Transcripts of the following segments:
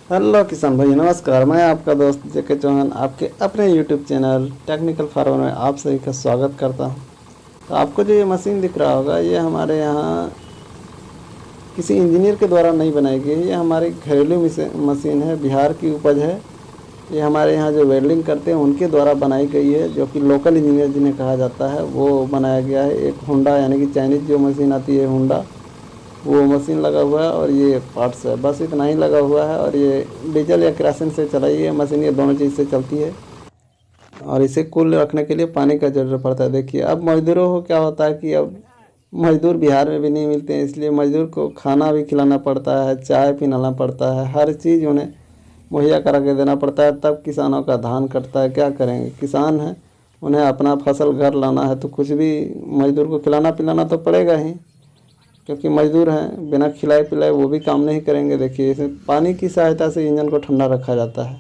Hello किसान भाई, नमस्कार। मैं आपका दोस्त जेके चौहान आपके अपने यूट्यूब चैनल टेक्निकल फार्मर में आप सभी का स्वागत करता हूं। तो आपको जो ये मशीन दिख रहा होगा, ये हमारे यहाँ किसी इंजीनियर के द्वारा नहीं बनाई गई है। ये हमारी घरेलू मशीन है, बिहार की उपज है। ये हमारे यहाँ जो वेल्डिंग करते हैं उनके द्वारा बनाई गई है, जो कि लोकल इंजीनियर जिन्हें कहा जाता है वो बनाया गया है। एक होंडा यानी कि चाइनीज़ जो मशीन आती है होंडा, वो मशीन लगा हुआ है और ये पार्ट्स है, बस इतना ही लगा हुआ है। और ये डीजल या केरोसिन से चलाई है मशीन, ये दोनों चीज़ से चलती है। और इसे कूल रखने के लिए पानी का ज़रूरत पड़ता है। देखिए, अब मज़दूरों को क्या होता है कि अब मज़दूर बिहार में भी नहीं मिलते हैं, इसलिए मज़दूर को खाना भी खिलाना पड़ता है, चाय पिलाना पड़ता है, हर चीज़ उन्हें मुहैया करा के देना पड़ता है, तब किसानों का धान कटता है। क्या करेंगे, किसान हैं, उन्हें अपना फसल घर लाना है तो कुछ भी मज़दूर को खिलाना पिलाना तो पड़ेगा ही, क्योंकि मज़दूर हैं, बिना खिलाए पिलाए वो भी काम नहीं करेंगे। देखिए, इसमें पानी की सहायता से इंजन को ठंडा रखा जाता है।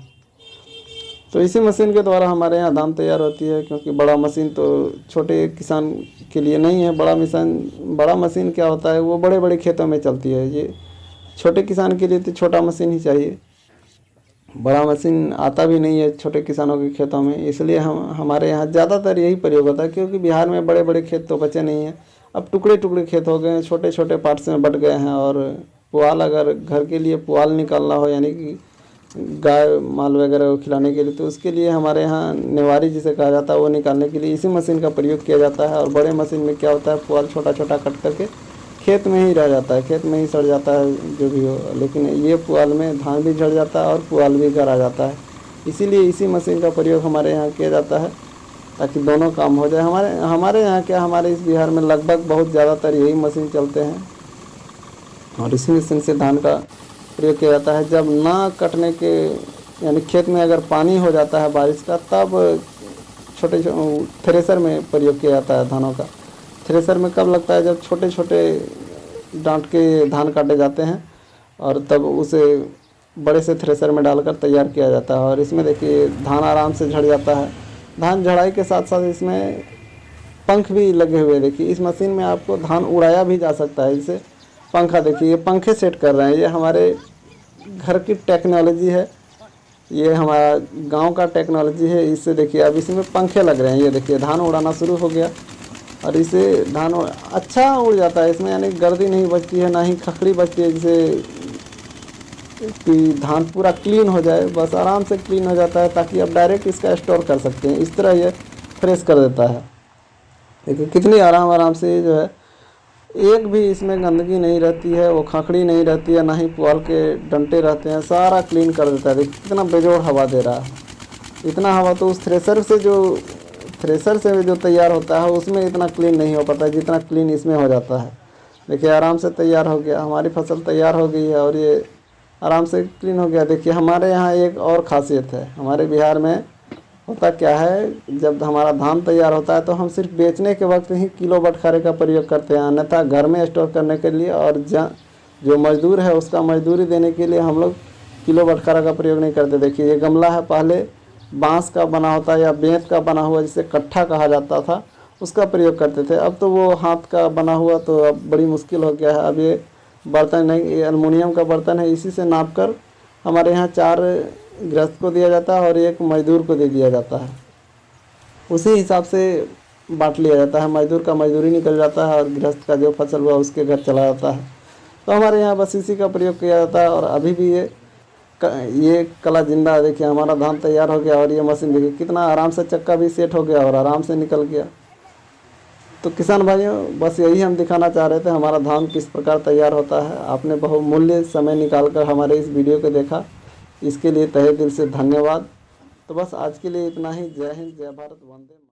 तो इसी मशीन के द्वारा हमारे यहाँ धान तैयार होती है, क्योंकि बड़ा मशीन तो छोटे किसान के लिए नहीं है। बड़ा मशीन क्या होता है, वो बड़े बड़े खेतों में चलती है। ये छोटे किसान के लिए तो छोटा मशीन ही चाहिए, बड़ा मशीन आता भी नहीं है छोटे किसानों के खेतों में। इसलिए हमारे यहाँ ज़्यादातर यही प्रयोग होता है, क्योंकि बिहार में बड़े बड़े खेत तो बचे नहीं हैं। अब टुकड़े टुकड़े खेत हो गए हैं, छोटे छोटे पार्ट्स में बट गए हैं। और पुआल, अगर घर के लिए पुआल निकालना हो, यानी कि गाय माल वगैरह को खिलाने के लिए, तो उसके लिए हमारे यहाँ नेवारी जिसे कहा जाता है, वो निकालने के लिए इसी मशीन का प्रयोग किया जाता है। और बड़े मशीन में क्या होता है, पुआल छोटा छोटा कट करके खेत में ही रह जाता है, खेत में ही सड़ जाता है जो भी हो। लेकिन ये पुआल में धान भी झड़ जाता है और पुआल भी घर आ जाता है। इसीलिए इसी मशीन का प्रयोग हमारे यहाँ किया जाता है, ताकि दोनों काम हो जाए। हमारे यहाँ क्या, हमारे इस बिहार में लगभग बहुत ज़्यादातर यही मशीन चलते हैं और इसी मशीन से धान का प्रयोग किया जाता है। जब ना कटने के, यानी खेत में अगर पानी हो जाता है बारिश का, तब छोटे थ्रेसर में प्रयोग किया जाता है धानों का। थ्रेसर में कब लगता है, जब छोटे छोटे डांट के धान काटे जाते हैं, और तब उसे बड़े से थ्रेसर में डालकर तैयार किया जाता है। और इसमें देखिए, धान आराम से झड़ जाता है। धान झड़ाई के साथ साथ इसमें पंख भी लगे हुए। देखिए, इस मशीन में आपको धान उड़ाया भी जा सकता है। इसे पंखा, देखिए ये पंखे सेट कर रहे हैं। ये हमारे घर की टेक्नोलॉजी है, ये हमारा गांव का टेक्नोलॉजी है। इससे देखिए, अब इसमें पंखे लग रहे हैं। ये देखिए, धान उड़ाना शुरू हो गया और इसे धान अच्छा उड़ जाता है। इसमें यानी गर्दी नहीं बचती है, ना ही खखड़ी बचती है, जिसे कि धान पूरा क्लीन हो जाए। बस आराम से क्लीन हो जाता है, ताकि आप डायरेक्ट इसका स्टोर कर सकते हैं। इस तरह ये फ्रेश कर देता है। देखिए कितनी आराम से जो है, एक भी इसमें गंदगी नहीं रहती है, वो खखड़ी नहीं रहती है, ना ही पुआल के डंटे रहते हैं। सारा क्लीन कर देता है। देखिए कितना बेजोड़ हवा दे रहा है। इतना हवा तो उस थ्रेसर से जो तैयार होता है उसमें इतना क्लीन नहीं हो पाता, जितना क्लीन इसमें हो जाता है। देखिए आराम से तैयार हो गया, हमारी फसल तैयार हो गई है और ये आराम से क्लीन हो गया। देखिए, हमारे यहाँ एक और ख़ासियत है। हमारे बिहार में होता क्या है, जब हमारा धान तैयार होता है तो हम सिर्फ बेचने के वक्त ही किलो बटखारे का प्रयोग करते हैं, अन्यथा घर में स्टोर करने के लिए और जो मज़दूर है उसका मजदूरी देने के लिए हम लोग किलो बटखारा का प्रयोग नहीं करते। देखिए, ये गमला है, पहले बांस का बना होता है या बेंत का बना हुआ, जिसे कट्ठा कहा जाता था, उसका प्रयोग करते थे। अब तो वो हाथ का बना हुआ तो अब बड़ी मुश्किल हो गया है। अब ये बर्तन नहीं, ये एलुमिनियम का बर्तन है। इसी से नाप कर हमारे यहाँ 4 गृहस्थ को दिया जाता है और 1 मज़दूर को दे दिया जाता है। उसी हिसाब से बांट लिया जाता है। मज़दूर का मजदूरी निकल जाता है और गृहस्थ का जो फसल हुआ उसके घर चला जाता है। तो हमारे यहाँ बस इसी का प्रयोग किया जाता है। और अभी भी ये कला जिंदा है। देखिए, हमारा धान तैयार हो गया और ये मशीन देखिए कितना आराम से, चक्का भी सेट हो गया और आराम से निकल गया। तो किसान भाइयों, बस यही हम दिखाना चाह रहे थे, हमारा धान किस प्रकार तैयार होता है। आपने बहुमूल्य समय निकालकर हमारे इस वीडियो को देखा, इसके लिए तहे दिल से धन्यवाद। तो बस आज के लिए इतना ही। जय हिंद, जय भारत, वंदे।